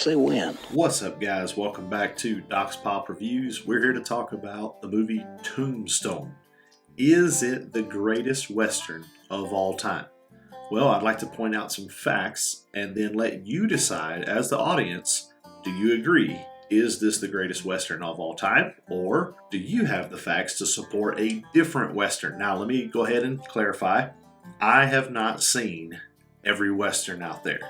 Say when. What's up, guys? Welcome back to Doc's Pop Reviews. We're here to talk about the movie Tombstone. Is it the greatest Western of all time? Well, I'd like to point out some facts and then let you decide as the audience, do you agree? Is this the greatest Western of all time? Or do you have the facts to support a different Western? Now, let me go ahead and clarify. I have not seen every Western out there.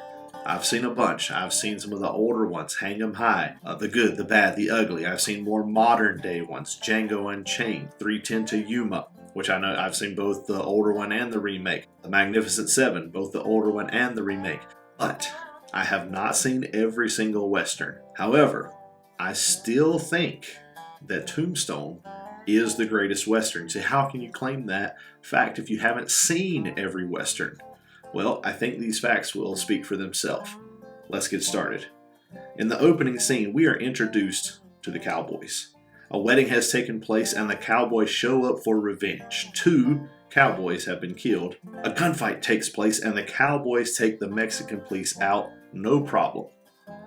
I've seen a bunch. I've seen some of the older ones, Hang 'em High, The Good, the Bad, the Ugly. I've seen more modern day ones, Django Unchained, 3:10 to Yuma, which I know I've seen both the older one and the remake. The Magnificent Seven, both the older one and the remake. But I have not seen every single Western. However, I still think that Tombstone is the greatest Western. So how can you claim that fact if you haven't seen every Western? Well, I think these facts will speak for themselves. Let's get started. In the opening scene, we are introduced to the cowboys. A wedding has taken place and the cowboys show up for revenge. 2 cowboys have been killed. A gunfight takes place and the cowboys take the Mexican police out, no problem.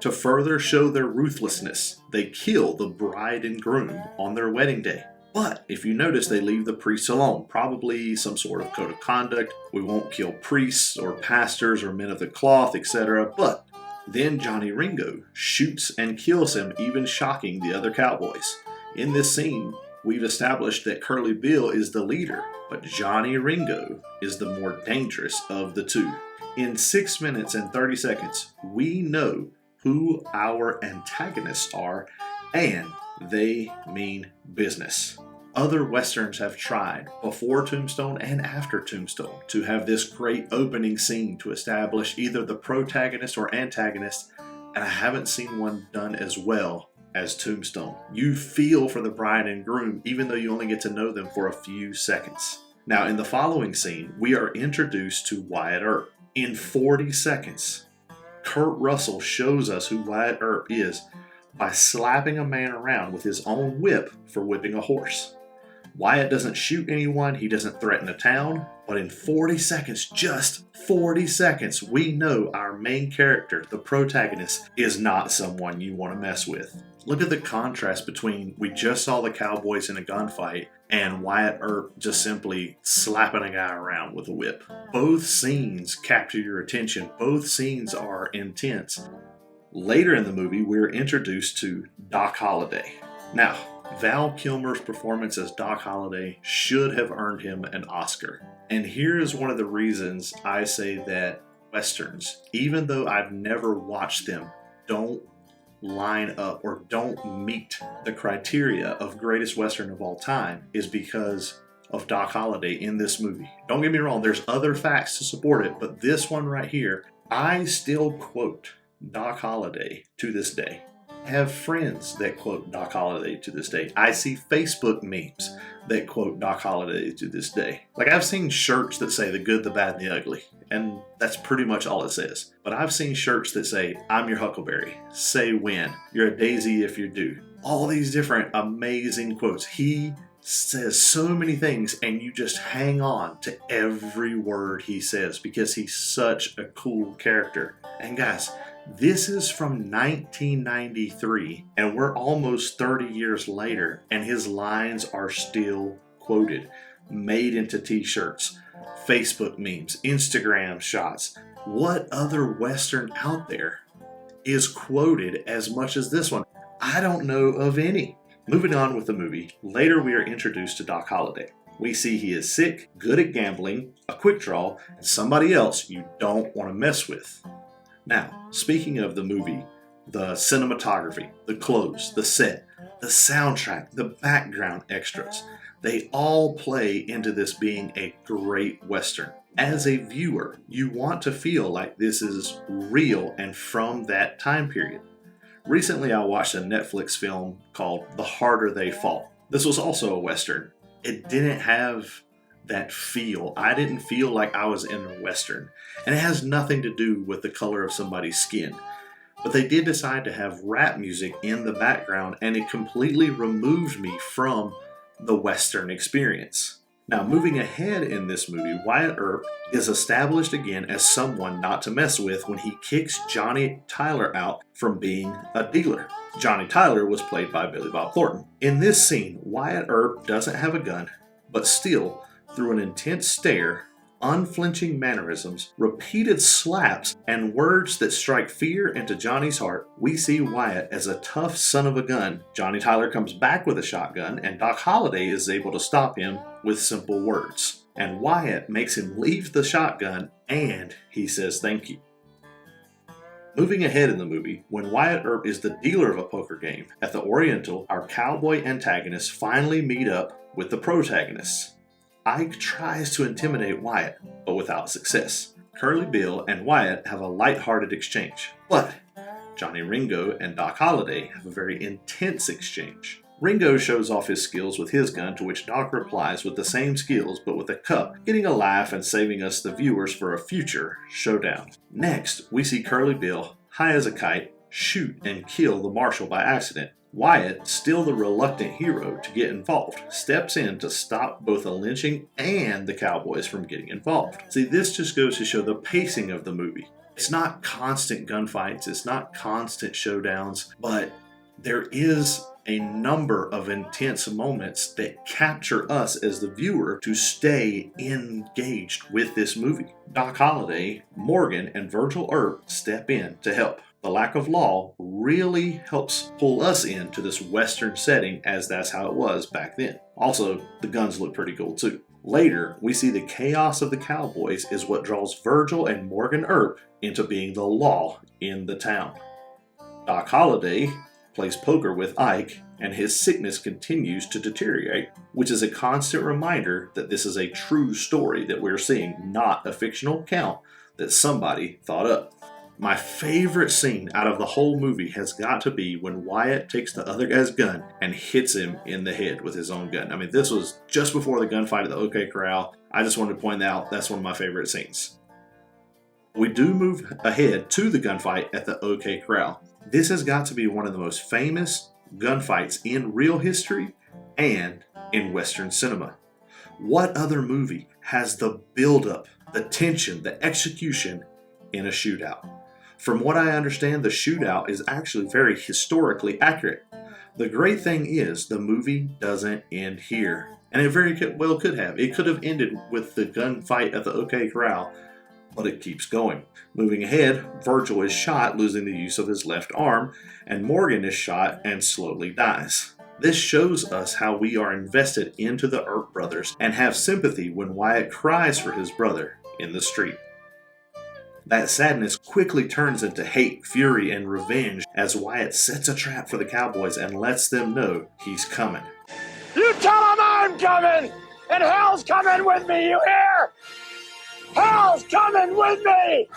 To further show their ruthlessness, they kill the bride and groom on their wedding day. But if you notice, they leave the priests alone, probably some sort of code of conduct. We won't kill priests or pastors or men of the cloth, etc. But then Johnny Ringo shoots and kills him, even shocking the other cowboys. In this scene, we've established that Curly Bill is the leader, but Johnny Ringo is the more dangerous of the two. In 6 minutes and 30 seconds, we know who our antagonists are, and they mean business. Other Westerns have tried, before Tombstone and after Tombstone, to have this great opening scene to establish either the protagonist or antagonist, and I haven't seen one done as well as Tombstone. You feel for the bride and groom, even though you only get to know them for a few seconds. Now, in the following scene, we are introduced to Wyatt Earp. In 40 seconds, Kurt Russell shows us who Wyatt Earp is by slapping a man around with his own whip for whipping a horse. Wyatt doesn't shoot anyone, he doesn't threaten a town, but in 40 seconds, just 40 seconds, we know our main character, the protagonist, is not someone you want to mess with. Look at the contrast between we just saw the cowboys in a gunfight and Wyatt Earp just simply slapping a guy around with a whip. Both scenes capture your attention, both scenes are intense. Later in the movie, we're introduced to Doc Holliday. Now, Val Kilmer's performance as Doc Holliday should have earned him an Oscar. And here is one of the reasons I say that Westerns, even though I've never watched them, don't line up or don't meet the criteria of greatest Western of all time, is because of Doc Holliday in this movie. Don't get me wrong, there's other facts to support it, but this one right here, I still quote Doc Holliday to this day. I have friends that quote Doc Holliday to this day. I see Facebook memes that quote Doc Holliday to this day. Like, I've seen shirts that say the good, the bad, and the ugly, and that's pretty much all it says. But I've seen shirts that say, I'm your huckleberry, say when, you're a daisy if you're due. All these different amazing quotes. He says so many things and you just hang on to every word he says because he's such a cool character. And guys, this is from 1993 and we're almost 30 years later and his lines are still quoted, made into t-shirts, Facebook memes, Instagram shots. What other Western out there is quoted as much as this one? I don't know of any. Moving on with the movie, later we are introduced to Doc Holliday. We see he is sick, good at gambling, a quick draw, and somebody else you don't want to mess with. Now, speaking of the movie, the cinematography, the clothes, the set, the soundtrack, the background extras, they all play into this being a great Western. As a viewer, you want to feel like this is real and from that time period. Recently, I watched a Netflix film called The Harder They Fall. This was also a Western. It didn't have that feel. I didn't feel like I was in a Western. And it has nothing to do with the color of somebody's skin. But they did decide to have rap music in the background, and it completely removed me from the Western experience. Now, moving ahead in this movie, Wyatt Earp is established again as someone not to mess with when he kicks Johnny Tyler out from being a dealer. Johnny Tyler was played by Billy Bob Thornton. In this scene, Wyatt Earp doesn't have a gun, but still, through an intense stare, unflinching mannerisms, repeated slaps, and words that strike fear into Johnny's heart, we see Wyatt as a tough son of a gun. Johnny Tyler comes back with a shotgun, and Doc Holliday is able to stop him with simple words. And Wyatt makes him leave the shotgun, and he says thank you. Moving ahead in the movie, when Wyatt Earp is the dealer of a poker game, at the Oriental, our cowboy antagonists finally meet up with the protagonists. Ike tries to intimidate Wyatt, but without success. Curly Bill and Wyatt have a light-hearted exchange, but Johnny Ringo and Doc Holliday have a very intense exchange. Ringo shows off his skills with his gun, to which Doc replies with the same skills but with a cup, getting a laugh and saving us the viewers for a future showdown. Next, we see Curly Bill, high as a kite, shoot and kill the marshal by accident. Wyatt, still the reluctant hero to get involved, steps in to stop both a lynching and the cowboys from getting involved. See, this just goes to show the pacing of the movie. It's not constant gunfights, it's not constant showdowns, but there is a number of intense moments that capture us as the viewer to stay engaged with this movie. Doc Holliday, Morgan, and Virgil Earp step in to help. The lack of law really helps pull us into this Western setting, as that's how it was back then. Also, the guns look pretty cool too. Later, we see the chaos of the cowboys is what draws Virgil and Morgan Earp into being the law in the town. Doc Holliday plays poker with Ike, and his sickness continues to deteriorate, which is a constant reminder that this is a true story that we're seeing, not a fictional account that somebody thought up. My favorite scene out of the whole movie has got to be when Wyatt takes the other guy's gun and hits him in the head with his own gun. I mean, this was just before the gunfight at the OK Corral. I just wanted to point out that's one of my favorite scenes. We do move ahead to the gunfight at the OK Corral. This has got to be one of the most famous gunfights in real history and in Western cinema. What other movie has the buildup, the tension, the execution in a shootout? From what I understand, the shootout is actually very historically accurate. The great thing is the movie doesn't end here. And it very well could have. It could have ended with the gunfight at the OK Corral, but it keeps going. Moving ahead, Virgil is shot, losing the use of his left arm, and Morgan is shot and slowly dies. This shows us how we are invested into the Earp brothers and have sympathy when Wyatt cries for his brother in the street. That sadness quickly turns into hate, fury, and revenge as Wyatt sets a trap for the cowboys and lets them know he's coming. You tell them I'm coming, and hell's coming with me, you hear? Hell's coming with me!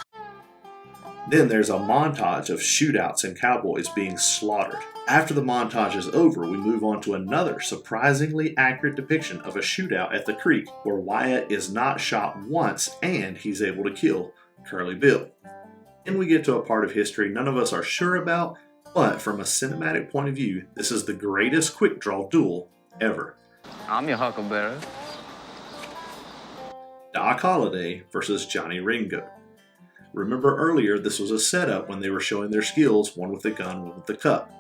Then there's a montage of shootouts and cowboys being slaughtered. After the montage is over, we move on to another surprisingly accurate depiction of a shootout at the creek where Wyatt is not shot once and he's able to kill Curly Bill. Then we get to a part of history none of us are sure about, but from a cinematic point of view, this is the greatest quick draw duel ever. I'm your huckleberry. Doc Holliday versus Johnny Ringo. Remember earlier, this was a setup when they were showing their skills, one with the gun, one with the cup.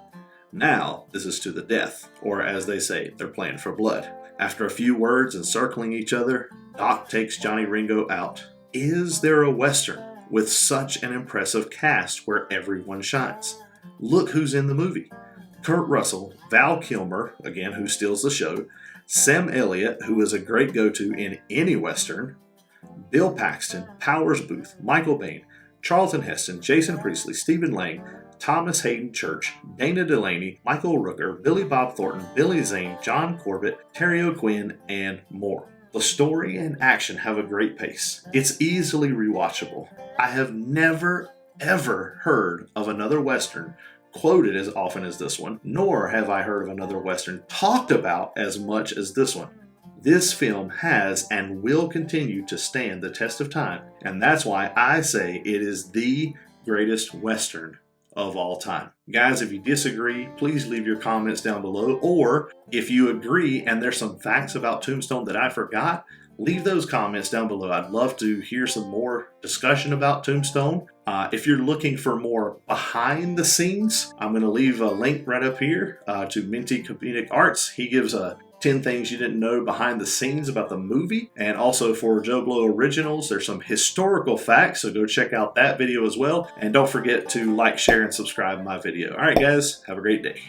Now, this is to the death, or as they say, they're playing for blood. After a few words and circling each other, Doc takes Johnny Ringo out. Is there a Western with such an impressive cast where everyone shines? Look who's in the movie. Kurt Russell, Val Kilmer, again who steals the show, Sam Elliott, who is a great go-to in any Western, Bill Paxton, Powers Boothe, Michael Biehn, Charlton Heston, Jason Priestley, Stephen Lang, Thomas Haden Church, Dana Delaney, Michael Rooker, Billy Bob Thornton, Billy Zane, John Corbett, Terry O'Quinn, and more. The story and action have a great pace. It's easily rewatchable. I have never, ever heard of another Western quoted as often as this one, nor have I heard of another Western talked about as much as this one. This film has and will continue to stand the test of time, and that's why I say it is the greatest Western of all time. Guys, if you disagree, please leave your comments down below, or if you agree and there's some facts about Tombstone that I forgot, leave those comments down below. I'd love to hear some more discussion about Tombstone. If you're looking for more behind the scenes, I'm going to leave a link right up here to Minty Comedic Arts. He gives 10 things you didn't know behind the scenes about the movie. And also for Joe Blow Originals, there's some historical facts, so go check out that video as well. And don't forget to like, share, and subscribe to my video. All right, guys, have a great day.